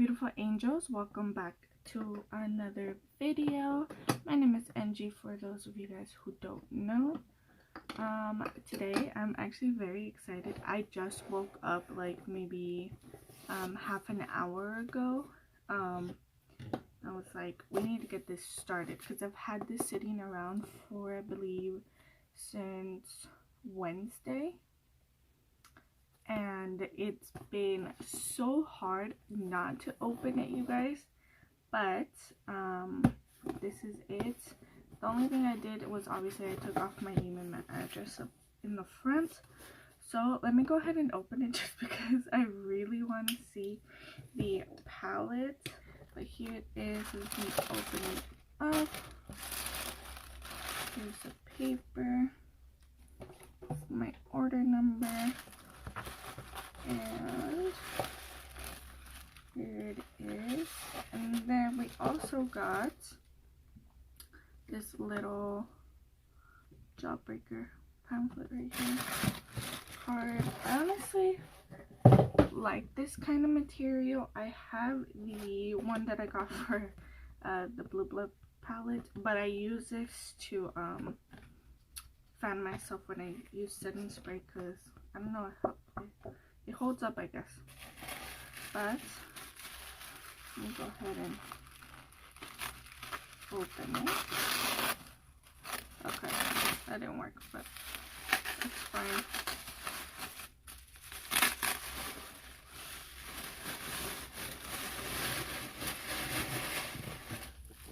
beautiful angels, welcome back to another video. My name is Angie, for those of you guys who don't know. Today I'm actually very excited. I just woke up like maybe half an hour ago. I was like, we need to get this started because I've had this sitting around for, I believe, since Wednesday. And it's been so hard not to open it, you guys, but this is it. The only thing I did was obviously I took off my name and my address up in the front. So let me go ahead and open it just because I really want to see the palette. But here it is. Let me open it up. Here's the paper, my order number, and here it is. And then we also got this little Jawbreaker pamphlet right here, card. I honestly like this kind of material. I have the one that I got for the Blue Blood palette, but I use this to fan myself when I use setting spray because I don't know, it holds up, I guess. But let me go ahead and open it. Okay, that didn't work, but it's fine.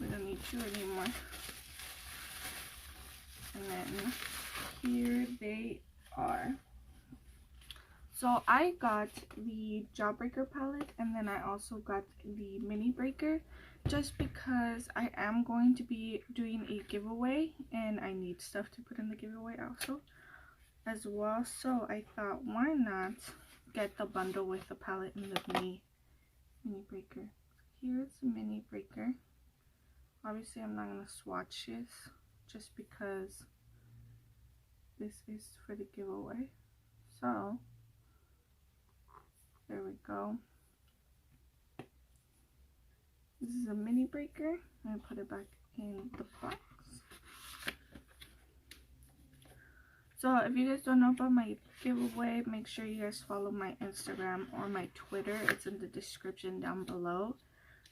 We don't need you anymore. And then here they are. So I got the Jawbreaker palette, and then I also got the mini breaker just because I am going to be doing a giveaway and I need stuff to put in the giveaway also as well. So I thought, why not get the bundle with the palette and the mini breaker. Here's the mini breaker. Obviously I'm not going to swatch this just because this is for the giveaway. So there we go. This is a mini breaker. I'm going to put it back in the box. So if you guys don't know about my giveaway, make sure you guys follow my Instagram or my Twitter. It's in the description down below.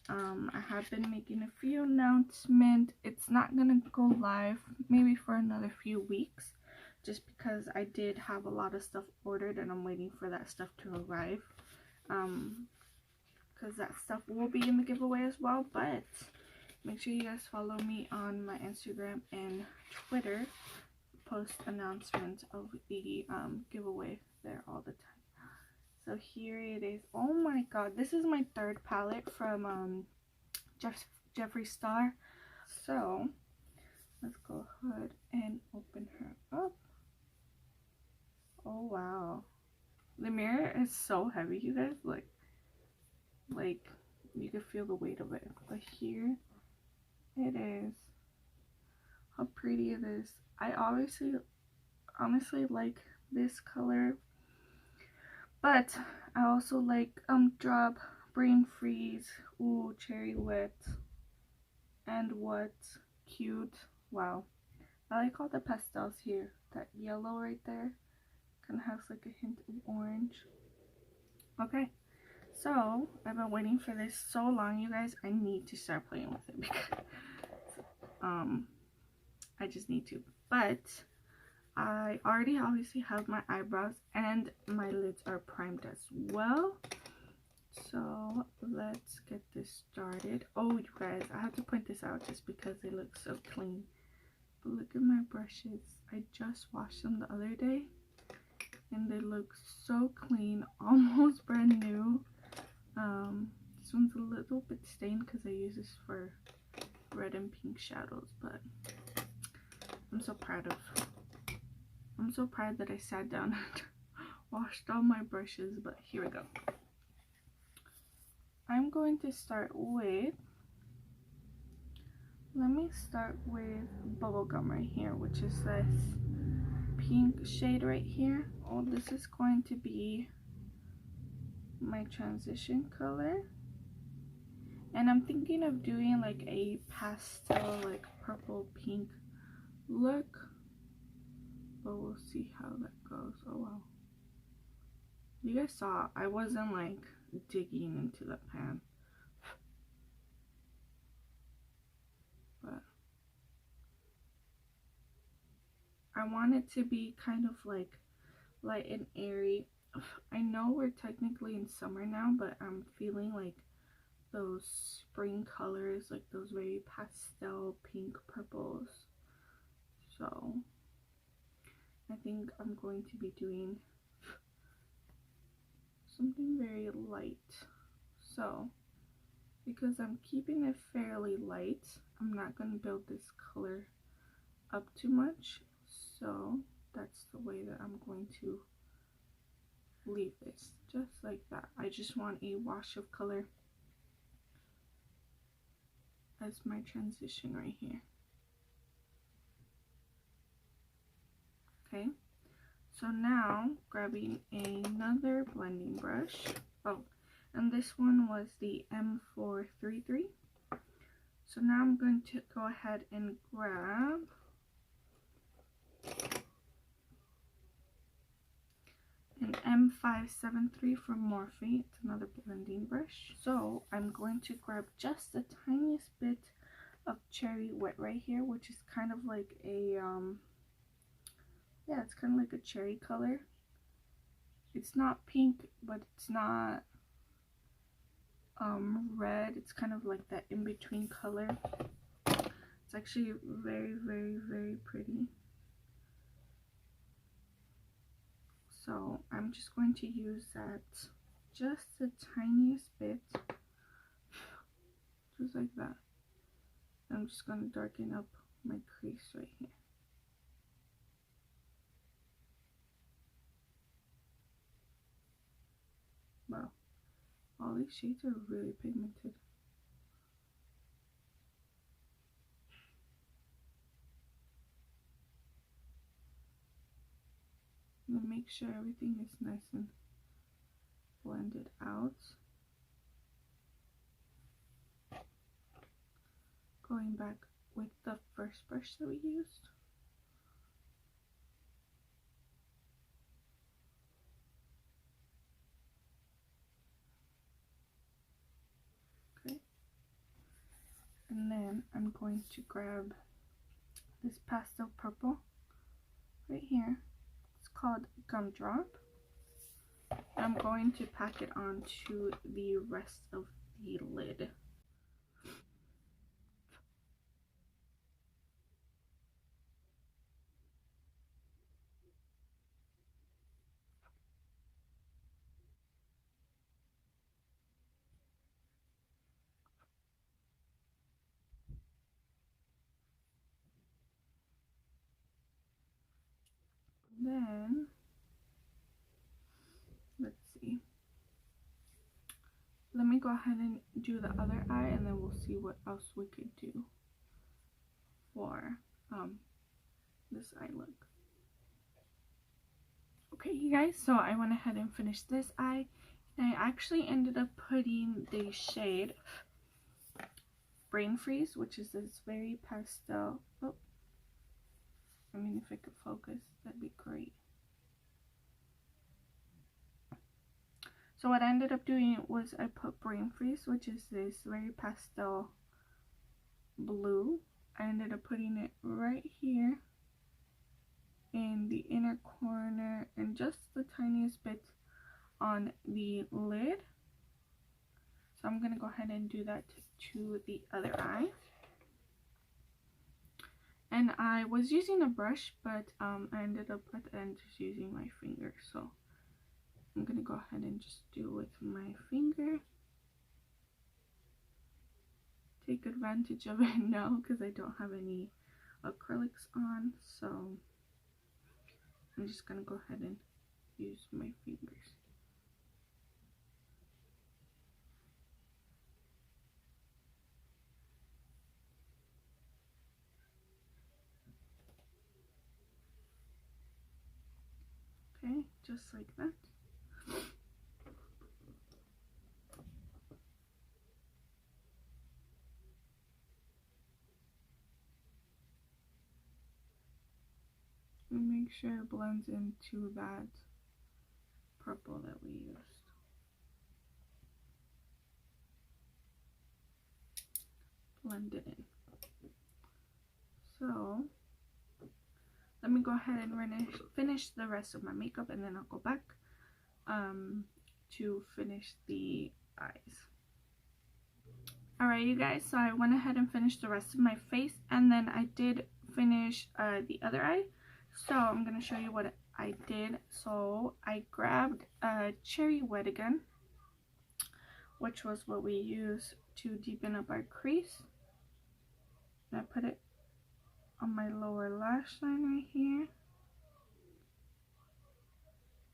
I have been making a few announcements. It's not going to go live maybe for another few weeks, just because I did have a lot of stuff ordered and I'm waiting for that stuff to arrive. Because that stuff will be in the giveaway as well. But make sure you guys follow me on my Instagram and Twitter. Post announcements of the giveaway there all the time. So here it is. Oh my god, this is my third palette from Jeffree Star. So let's go ahead and open her up. Oh wow, the mirror is so heavy, you guys. Like you can feel the weight of it. But here it is. How pretty it is. I honestly like this color, but I also like Drop, Brain Freeze, ooh, Cherry Wet, and What, Cute. Wow, I like all the pastels here. That yellow right there kind of has like a hint of orange. Okay, so I've been waiting for this so long, you guys. I need to start playing with it because I just need to. But I already obviously have my eyebrows and my lids are primed as well. So let's get this started. Oh, you guys, I have to point this out just because they look so clean. But look at my brushes. I just washed them the other day and they look so clean, almost brand new. This one's a little bit stained because I use this for red and pink shadows, but I'm so proud that I sat down and washed all my brushes. But here we go. I'm going to start with, let me start with Bubblegum right here, which is this pink shade right here. Oh, this is going to be my transition color. And I'm thinking of doing like a pastel, like purple pink look, but we'll see how that goes. Oh wow, you guys saw I wasn't like digging into the pan, but I want it to be kind of like light and airy. I know we're technically in summer now, but I'm feeling like those spring colors, like those very pastel pink purples. So I think I'm going to be doing something very light. So because I'm keeping it fairly light, I'm not going to build this color up too much. So that's the way that I'm going to leave this, just like that. I just want a wash of color as my transition right here. Okay, so now grabbing another blending brush. Oh, and this one was the M433. So now I'm going to go ahead and grab an M573 from Morphe. It's another blending brush. So I'm going to grab just the tiniest bit of cherry wet right here, which is kind of like a yeah, it's kind of like a cherry color. It's not pink, but it's not red. It's kind of like that in between color. It's actually very, very, very pretty. So I'm just going to use that just the tiniest bit, just like that. I'm just going to darken up my crease right here. Wow, all these shades are really pigmented. I'm going to make sure everything is nice and blended out. Going back with the first brush that we used. Okay. And then I'm going to grab this pastel purple right here. It's called Gumdrop. I'm going to pack it onto the rest of the lid. Then, let's see. Let me go ahead and do the other eye, and then we'll see what else we could do for this eye look. Okay, you guys, so I went ahead and finished this eye. And I actually ended up putting the shade Brain Freeze, which is this very pastel. Oh, I mean, if it could focus, that'd be great. So what I ended up doing was I put Brain Freeze, which is this very pastel blue. I ended up putting it right here in the inner corner and just the tiniest bit on the lid. So I'm going to go ahead and do that to the other eye. And I was using a brush, but I ended up at the end just using my finger. So I'm going to go ahead and just do it with my finger. Take advantage of it now because I don't have any acrylics on. So I'm just going to go ahead and use my fingers. Okay, just like that. make sure it blends into that purple that we used. Blend it in. So let me go ahead and finish the rest of my makeup, and then I'll go back to finish the eyes. Alright, you guys, so I went ahead and finished the rest of my face, and then I did finish the other eye. So I'm going to show you what I did. So I grabbed Cherry Wet Again, which was what we use to deepen up our crease. And I put it on my lower lash line right here.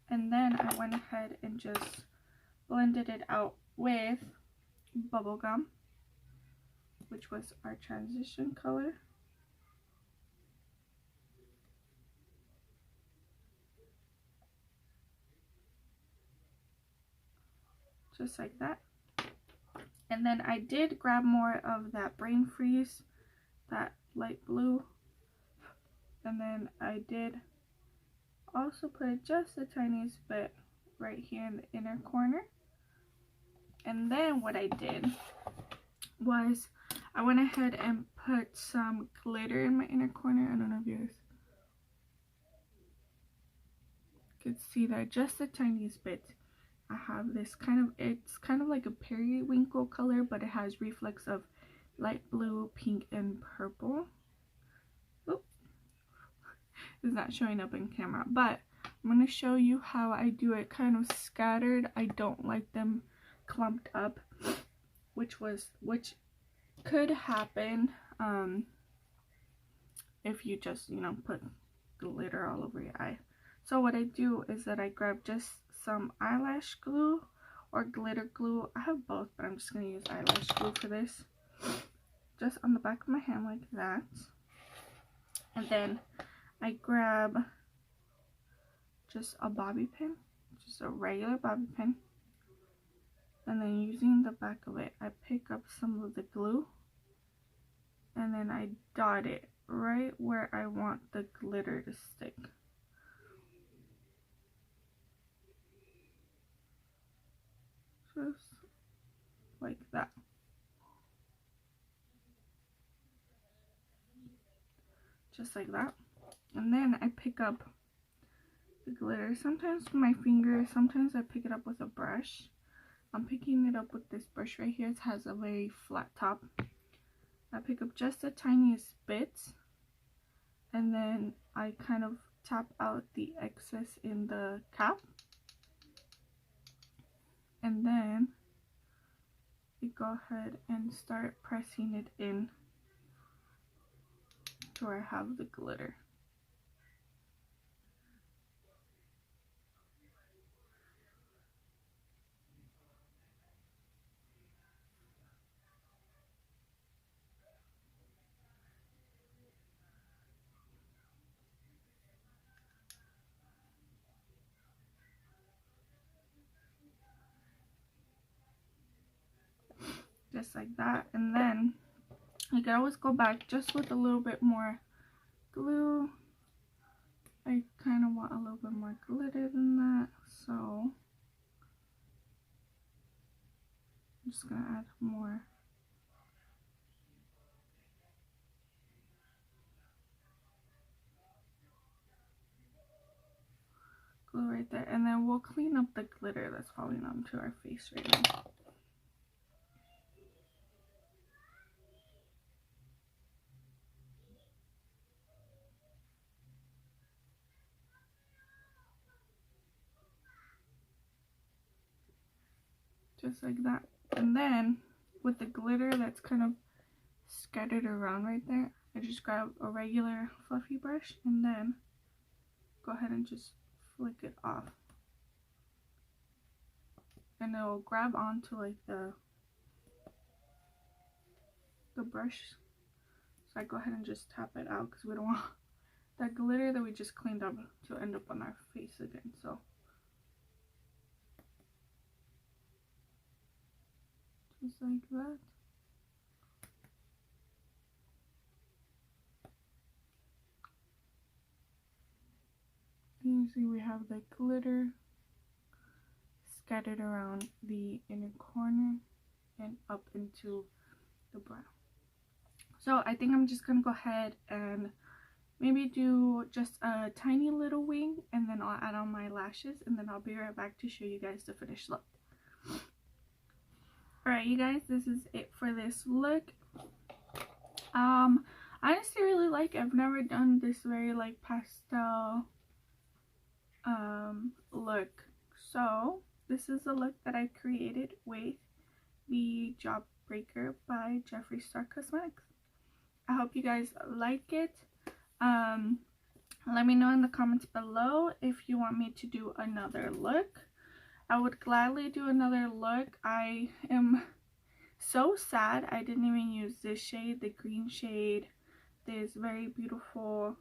And then I went ahead and just blended it out with Bubblegum, which was our transition color. Just like that. And then I did grab more of that Brain Freeze, that light blue. And then I did also put it just the tiniest bit right here in the inner corner. And then what I did was I went ahead and put some glitter in my inner corner. I don't know if you guys could see that, just the tiniest bit. I have this it's kind of like a periwinkle color, but it has reflex of light blue, pink, and purple. Oop. It's not showing up in camera, but I'm going to show you how I do it kind of scattered. I don't like them clumped up, which could happen if you just, you know, put glitter all over your eye. So what I do is that I grab just some eyelash glue or glitter glue. I have both, but I'm just going to use eyelash glue for this. Just on the back of my hand like that. And then I grab just a bobby pin, just a regular bobby pin. And then using the back of it, I pick up some of the glue. And then I dot it right where I want the glitter to stick. Just like that. Just like that. And then I pick up the glitter, sometimes with my finger, sometimes I pick it up with a brush. I'm picking it up with this brush right here. It has a very flat top. I pick up just the tiniest bits, and then I kind of tap out the excess in the cap. And then you go ahead and start pressing it in to where I have the glitter. Just like that. And then you can always go back just with a little bit more glue. I kind of want a little bit more glitter than that, so I'm just gonna add more. Glue right there, and then we'll clean up the glitter that's falling onto our face right now. Just like that. And then with the glitter that's kind of scattered around right there, I just grab a regular fluffy brush and then go ahead and just flick it off. And it'll grab onto like the brush. So I go ahead and just tap it out because we don't want that glitter that we just cleaned up to end up on our face again. So just like that. you see we have the glitter scattered around the inner corner and up into the brow. So I think I'm just gonna go ahead and maybe do just a tiny little wing, and then I'll add on my lashes, and then I'll be right back to show you guys the finished look. Alright you guys, this is it for this look. I honestly really like it. I've never done this very like pastel look. So this is the look that I created with the Jawbreaker by Jeffree Star Cosmetics. I hope you guys like it. Let me know in the comments below if you want me to do another look. I would gladly do another look. I am so sad I didn't even use this shade, the green shade, this very beautiful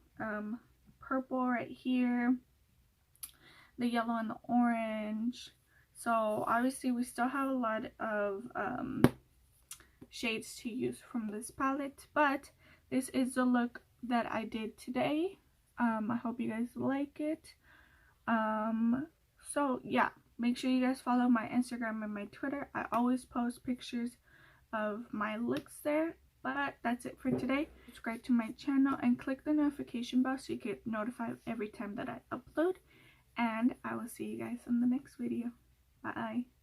purple right here, the yellow and the orange. So obviously we still have a lot of shades to use from this palette, but this is the look that I did today. I hope you guys like it. So yeah, make sure you guys follow my Instagram and my Twitter. I always post pictures of my looks there. But that's it for today. Subscribe to my channel and click the notification bell so you get notified every time that I upload. And I will see you guys in the next video. Bye.